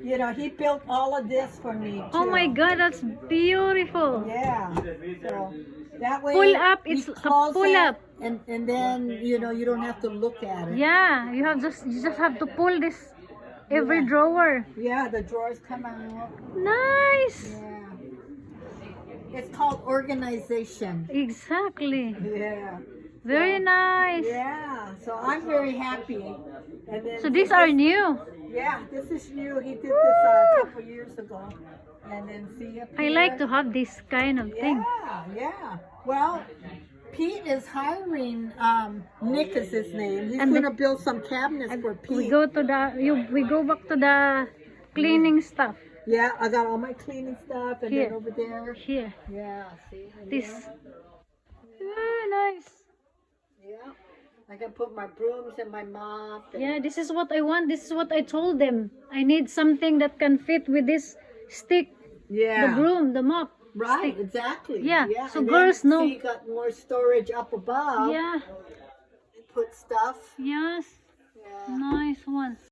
You know, he built all of this for me too. Oh my God, that's beautiful. Yeah. So that way Pull up, you it's a close pull it, up. and then you know you don't have to look at it. Yeah, you just have to pull this every Yeah. drawer. Yeah, the drawers come out. Nice. Yeah. It's called organization. Exactly. Yeah. Very nice. Yeah. So I'm very happy. And then So these are new. Yeah, this is new. He did this a couple years ago. And then see up I here. like to have this kind of thing. Yeah, yeah. Well, Pete is hiring, Nick is his name. He's And going to build some cabinets for Pete. We go to we go back to the cleaning stuff. Yeah, I got all my cleaning stuff, and Here. then over there. Here. Yeah, see? And This. there. Very nice. Yeah. I can put my brooms and my mop. And Yeah, this is what I want. This is what I told them. I need something that can fit with this stick, yeah. the broom, the mop. Right, stick. exactly. Yeah, so and girls then, know. See, you got more storage up above. Yeah. Put stuff. Yes. Yeah. Nice one.